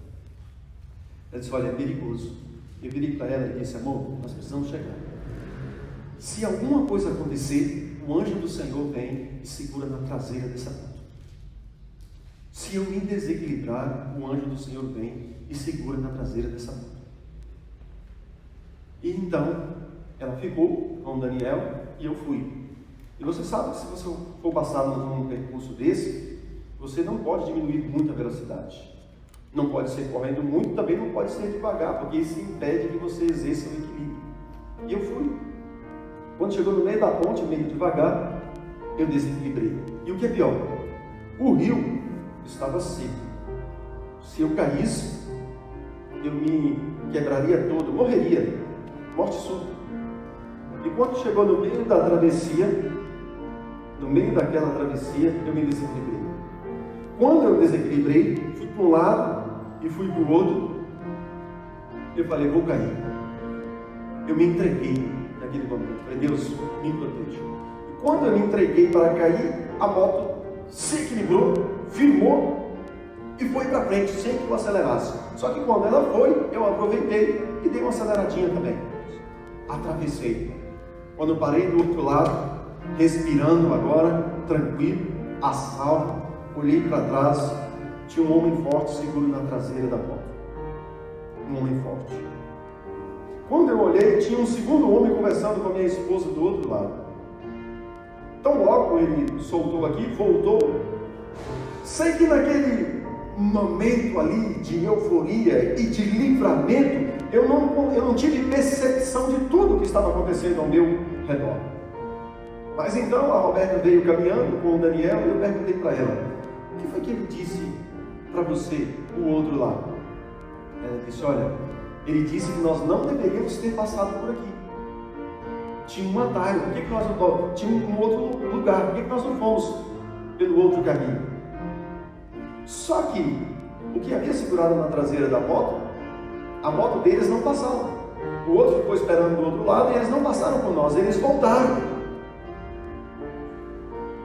[SPEAKER 1] Ela disse: olha, é perigoso. Eu virei para ela e disse: amor, nós precisamos chegar. Se alguma coisa acontecer, o anjo do Senhor vem e segura na traseira dessa moto. Se eu me desequilibrar, o anjo do Senhor vem e segura na traseira dessa moto. E então, ela ficou com o Daniel e eu fui. E você sabe que se você for passar num percurso desse, você não pode diminuir muito a velocidade. Não pode ser correndo muito, também não pode ser devagar, porque isso impede que você exerça o equilíbrio. E eu fui. Quando chegou no meio da ponte, meio devagar, eu desequilibrei. E o que é pior? O rio estava seco. Se eu caísse, eu me quebraria todo, morreria, morte súbita. E quando chegou no meio da travessia, no meio daquela travessia, eu me desequilibrei. Quando eu desequilibrei, fui para um lado e fui para o outro, eu falei: vou cair. Eu me entreguei naquele momento. Falei: Deus, me proteja. E quando eu me entreguei para cair, a moto se equilibrou, firmou e foi para frente, sem que eu acelerasse. Só que quando ela foi, eu aproveitei e dei uma aceleradinha também. Atravessei. Quando eu parei do outro lado, respirando agora, tranquilo, a salvo, olhei para trás, tinha um homem forte seguro na traseira da moto. Um homem forte. Quando eu olhei, tinha um segundo homem conversando com a minha esposa do outro lado. Então logo ele soltou aqui, voltou. Sei que naquele momento ali de euforia e de livramento, eu não tive percepção de tudo que estava acontecendo ao meu redor. Mas então a Roberta veio caminhando com o Daniel e eu perguntei para ela: o que foi que ele disse para você, o outro lado? Ela disse: olha, ele disse que nós não deveríamos ter passado por aqui. Tinha um atalho, por que nós não? Tinha um outro lugar, por que nós não fomos pelo outro caminho? Só que o que havia segurado na traseira da moto, a moto deles não passava. O outro ficou esperando do outro lado e eles não passaram por nós, eles voltaram.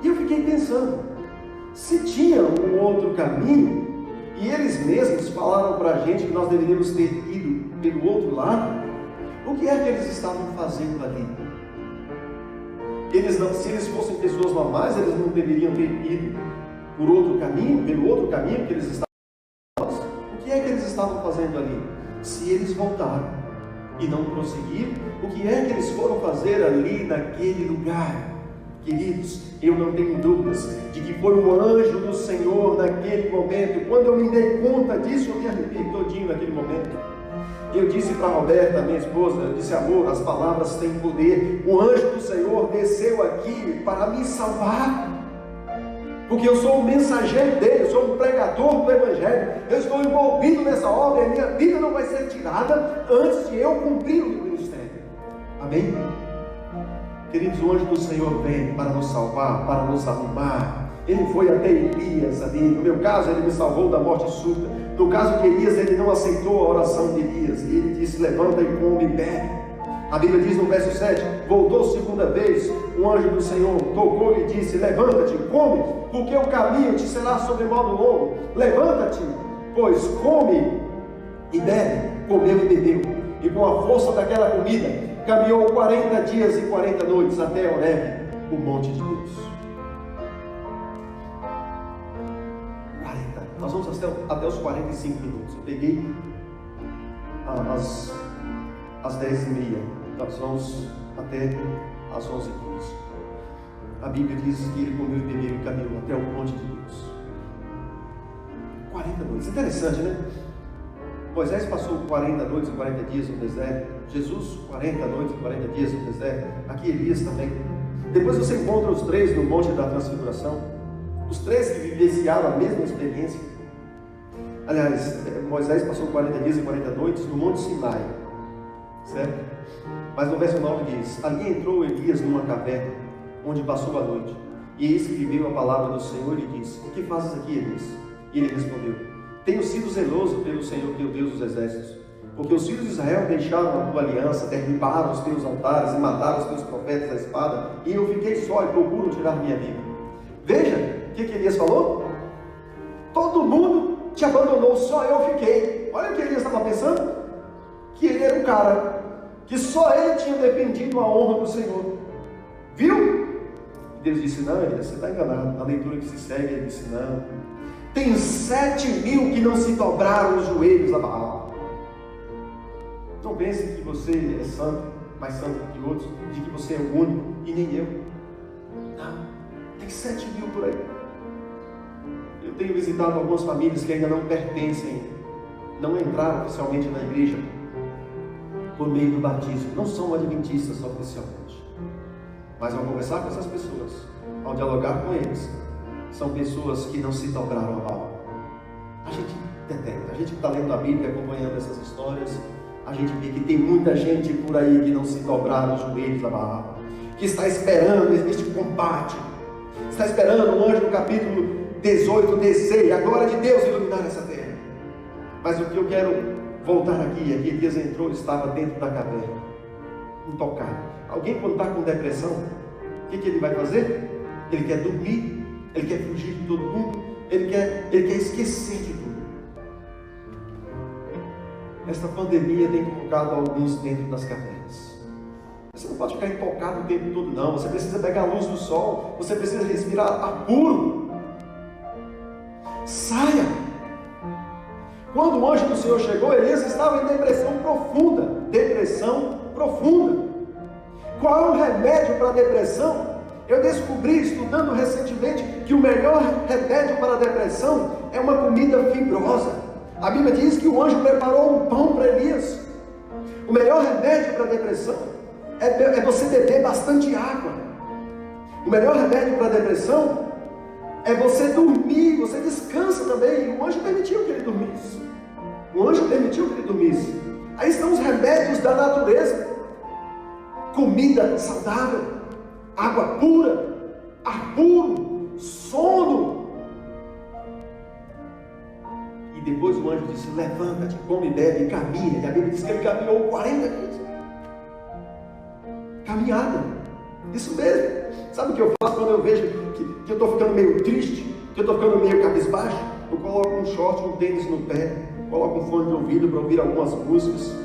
[SPEAKER 1] E eu fiquei pensando, se tinha um outro caminho, e eles mesmos falaram para a gente que nós deveríamos ter ido pelo outro lado, o que é que eles estavam fazendo ali? Se eles fossem pessoas normais, eles não deveriam ter ido por outro caminho, pelo outro caminho que eles estavam. O que é que eles estavam fazendo ali? Se eles voltaram e não prosseguiram, o que é que eles foram fazer ali naquele lugar? Queridos, eu não tenho dúvidas de que foi o anjo do Senhor naquele momento. E quando eu me dei conta disso, eu me arrepiei todinho naquele momento. Eu disse para a Roberta, minha esposa, eu disse: amor, as palavras têm poder. O anjo do Senhor desceu aqui para me salvar, porque eu sou um mensageiro dele, eu sou um pregador do Evangelho, eu estou envolvido nessa obra e a minha vida não vai ser tirada antes de eu cumprir o meu ministério. Amém? Queridos, o anjo do Senhor vem para nos salvar, para nos arrumar. Ele foi até Elias ali. No meu caso, ele me salvou da morte súbita. No caso de Elias, ele não aceitou a oração de Elias. E ele disse: levanta e come e bebe. A Bíblia diz no verso 7, voltou segunda vez, o anjo do Senhor tocou e disse: levanta-te, come, porque o caminho te será sobre modo longo. Levanta-te, pois come e bebe. Comeu e bebeu. E com a força daquela comida, caminhou 40 dias e 40 noites até Horebe, o monte de Deus. 40 até os 45 minutos. Eu peguei às 10h30, nós vamos até às 11h15. A Bíblia diz que ele comeu e bebeu e caminhou até o monte de Deus. 40 noites, interessante, né? Moisés passou 40 noites e 40 dias no deserto. Jesus, 40 noites e 40 dias no deserto. Aqui Elias também. Depois você encontra os 3 no Monte da Transfiguração. Os 3 que vivenciaram a mesma experiência. Aliás, Moisés passou 40 dias e 40 noites no Monte Sinai. Certo? Mas no verso 9 diz: ali entrou Elias numa caverna, onde passou a noite. E eis que lhe veio a palavra do Senhor e disse: o que fazes aqui, Elias? E ele respondeu: tenho sido zeloso pelo Senhor teu Deus dos exércitos, porque os filhos de Israel deixaram a tua aliança, derribaram os teus altares e mataram os teus profetas à espada, e eu fiquei só e procuro tirar minha vida. Veja o que Elias falou: todo mundo te abandonou, só eu fiquei. Olha o que Elias estava pensando, que ele era um cara que só ele tinha dependido a honra do Senhor. Viu? E Deus disse: não, Elias, você está enganado. Na leitura que se segue, ele disse: não, tem 7.000 que não se dobraram os joelhos a Baal. Não pense que você é santo, mais santo que outros, de que você é o único, e nem eu. Não, tem 7.000 por aí. Eu tenho visitado algumas famílias que ainda não pertencem, não entraram oficialmente na igreja por meio do batismo, não são adventistas oficialmente. Mas ao conversar com essas pessoas, ao dialogar com eles, são pessoas que não se dobraram a Baal. A gente detecta, a gente que está lendo a Bíblia, acompanhando essas histórias, a gente vê que tem muita gente por aí que não se dobraram os joelhos a Baal, que está esperando este combate, está esperando o anjo no capítulo 18 descer, a glória de Deus iluminar essa terra. Mas o que eu quero voltar aqui, é que Elias entrou, estava dentro da caverna, intocado. Alguém quando está com depressão, o que ele vai fazer? Ele quer dormir, ele quer fugir de todo mundo, ele quer esquecer de tudo. Esta pandemia tem colocado alguns dentro das cavernas. Você não pode ficar empolgado o tempo todo, não. Você precisa pegar a luz do sol, você precisa respirar ar puro. Saia! Quando o anjo do Senhor chegou, Elias estava em depressão profunda. Depressão profunda. Qual é o remédio para a depressão? Eu descobri, estudando recentemente, que o melhor remédio para a depressão é uma comida fibrosa. A Bíblia diz que o anjo preparou um pão para Elias. O melhor remédio para a depressão é você beber bastante água. O melhor remédio para a depressão é você dormir, você descansa também. O anjo permitiu que ele dormisse. O anjo permitiu que ele dormisse. Aí estão os remédios da natureza: comida saudável, água pura, ar puro, sono. E depois o anjo disse: levanta-te, come, bebe, caminha. E a Bíblia diz que ele caminhou 40 dias. Caminhada, isso mesmo. Sabe o que eu faço quando eu vejo que eu estou ficando meio triste, que eu estou ficando meio cabisbaixo? Eu coloco um short, um tênis no pé, coloco um fone de ouvido para ouvir algumas músicas,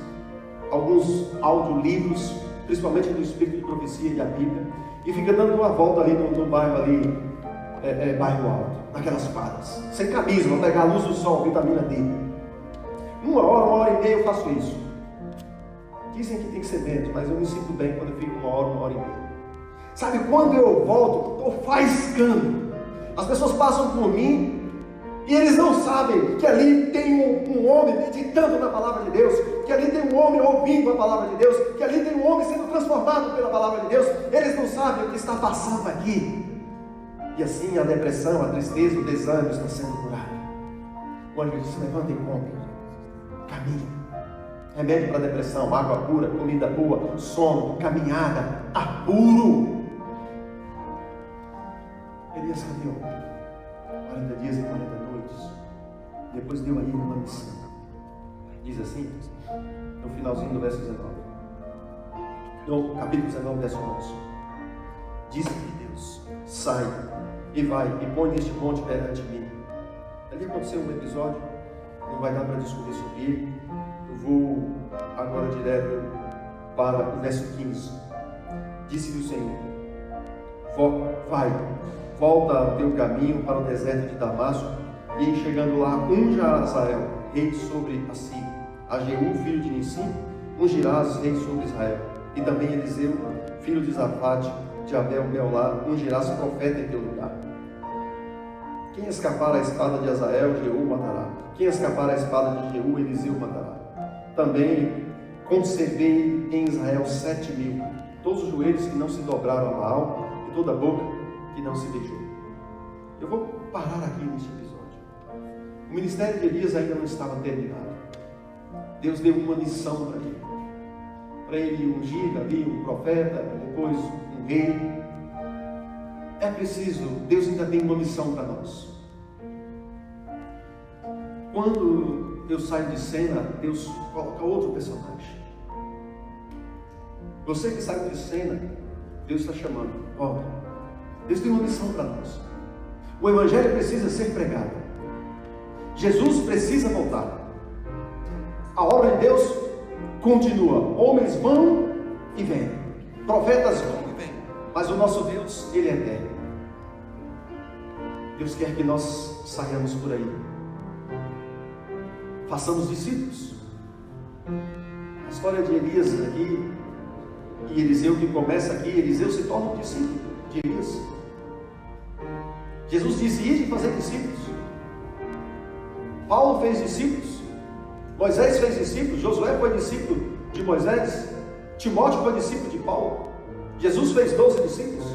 [SPEAKER 1] alguns audiolivros, principalmente do Espírito de Profecia e da Bíblia, e fica dando uma volta ali no bairro ali, bairro Alto, naquelas quadras, sem camisa, vou pegar a luz do sol, vitamina D. Uma hora e meia eu faço isso. Dizem que tem que ser menos, mas eu me sinto bem quando eu fico uma hora e meia. Sabe, quando eu volto, estou faiscando. As pessoas passam por mim e eles não sabem que ali tem um homem meditando na palavra de Deus, que ali tem um homem ouvindo a palavra de Deus, que ali tem um homem sendo transformado pela palavra de Deus. Eles não sabem o que está passando aqui. E assim a depressão, a tristeza, o desânimo está sendo curado. O anjo disse: levanta e come, caminha. Remédio para a depressão: água pura, comida boa, sono, caminhada, ar puro. Elias caminhou 40 dias e 40 noites. Depois deu a ele uma missão. Diz assim, no finalzinho do verso 19. No capítulo 19, verso 11. Disse-lhe Deus: sai e vai e põe neste monte perante mim. Ali aconteceu um episódio, não vai dar para discutir sobre ele. Eu vou agora direto para o verso 15. Disse-lhe o Senhor: vai, volta ao teu caminho para o deserto de Damasco, E em chegando lá, unja a Azael, rei sobre a Síria, a Jeú, filho de Nissim, ungirás rei sobre Israel. E também Eliseu, filho de Safate, de Abel Meolá, ungirás profeta em teu lugar. Quem escapar à espada de Azael, Jeú matará. Quem escapar à espada de Jeú, Eliseu matará. Também conservei em Israel 7.000, todos os joelhos que não se dobraram a Baal, e toda a boca que não se beijou. Eu vou parar aqui neste episódio. O ministério de Elias ainda não estava terminado. Deus deu uma missão para ele ungir ali um profeta, depois um rei. É preciso, Deus ainda tem uma missão para nós. Quando eu saio de cena, Deus coloca outro personagem. Você que saiu de cena, Deus está chamando. Volta. Deus tem uma missão para nós. O Evangelho precisa ser pregado. Jesus precisa voltar. A obra de Deus continua. Homens vão e vêm. Profetas vão e vêm. Mas o nosso Deus, Ele é eterno. Deus quer que nós saiamos por aí. Façamos discípulos. A história de Elias aqui, e Eliseu que começa aqui, Eliseu se torna um discípulo de Elias. Jesus disse: ide fazer discípulos. Paulo fez discípulos. Moisés fez discípulos. Josué foi discípulo de Moisés. Timóteo foi discípulo de Paulo. Jesus fez 12 discípulos.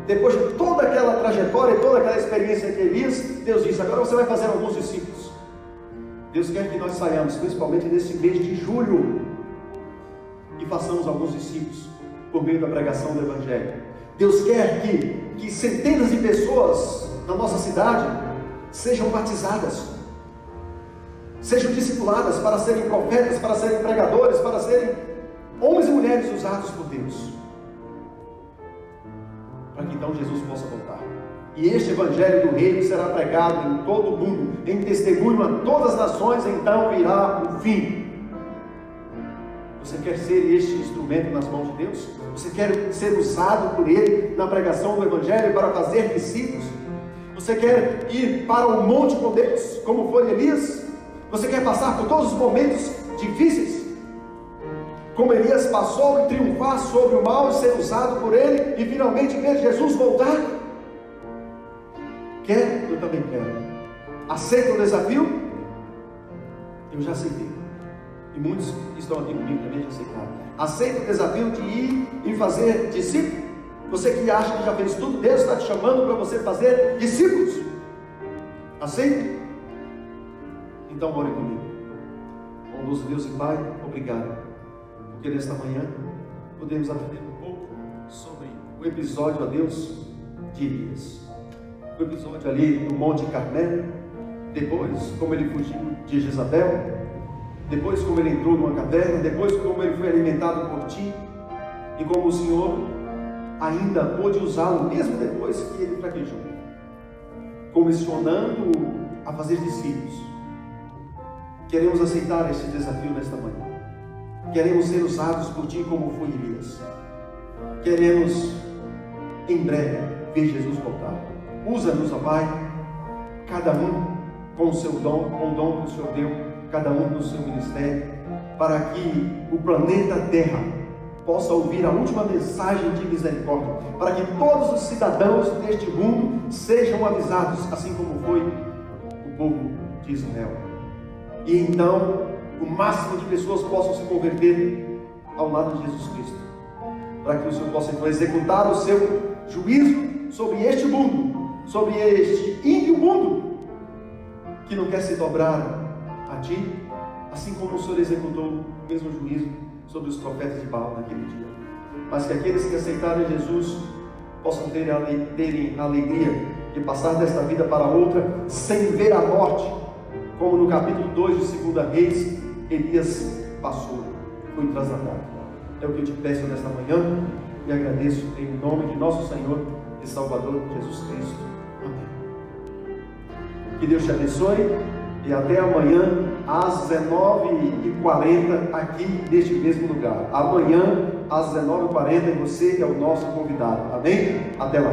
[SPEAKER 1] Depois de toda aquela trajetória e toda aquela experiência de Elias, Deus disse: agora você vai fazer alguns discípulos. Deus quer que nós saiamos, principalmente nesse mês de julho, e façamos alguns discípulos por meio da pregação do Evangelho. Deus quer que centenas de pessoas na nossa cidade sejam batizadas, sejam discipuladas para serem profetas, para serem pregadores, para serem homens e mulheres usados por Deus, para que então Jesus possa voltar. E este Evangelho do Reino será pregado em todo o mundo, em testemunho a todas as nações, então virá o fim. Você quer ser este instrumento nas mãos de Deus? Você quer ser usado por Ele na pregação do Evangelho para fazer discípulos? Você quer ir para o monte com Deus, como foi Elias? Você quer passar por todos os momentos difíceis, como Elias passou, e triunfar sobre o mal e ser usado por Ele, e finalmente ver Jesus voltar? Quer? Eu também quero. Aceita o desafio? Eu já aceitei. E muitos estão aqui comigo também já aceitaram. Aceita o desafio de ir e fazer discípulo? Você que acha que já fez tudo, Deus está te chamando para você fazer discípulos. Aceita? Então ore comigo. Bondoso Deus e Pai, obrigado, porque nesta manhã podemos aprender um pouco sobre o episódio, a Deus, de Elias. O episódio ali no Monte Carmelo, depois como ele fugiu de Jezabel, depois como ele entrou numa caverna, depois como ele foi alimentado por ti, e como o Senhor ainda pôde usá-lo, mesmo depois que ele fraquejou, comissionando a fazer discípulos. Queremos aceitar este desafio nesta manhã. Queremos ser usados por ti como foi Elias. Queremos em breve ver Jesus voltar. Usa-nos, ó Pai, cada um com o seu dom, com o dom que o Senhor deu, cada um no seu ministério, para que o planeta Terra possa ouvir a última mensagem de misericórdia, para que todos os cidadãos deste mundo sejam avisados, assim como foi o povo de Israel. E então o máximo de pessoas possam se converter ao lado de Jesus Cristo, para que o Senhor possa então executar o seu juízo sobre este mundo, sobre este ímpio mundo que não quer se dobrar a ti, assim como o Senhor executou o mesmo juízo sobre os profetas de Baal naquele dia. Mas que aqueles que aceitarem Jesus possam terem a alegria de passar desta vida para outra sem ver a morte, como no capítulo 2 de 2 Reis, Elias passou, foi trasladado. É o que eu te peço nesta manhã e agradeço em nome de nosso Senhor e Salvador Jesus Cristo. Amém. Que Deus te abençoe e até amanhã às 19h40 aqui neste mesmo lugar. Amanhã às 19h40 você é o nosso convidado. Amém? Até lá.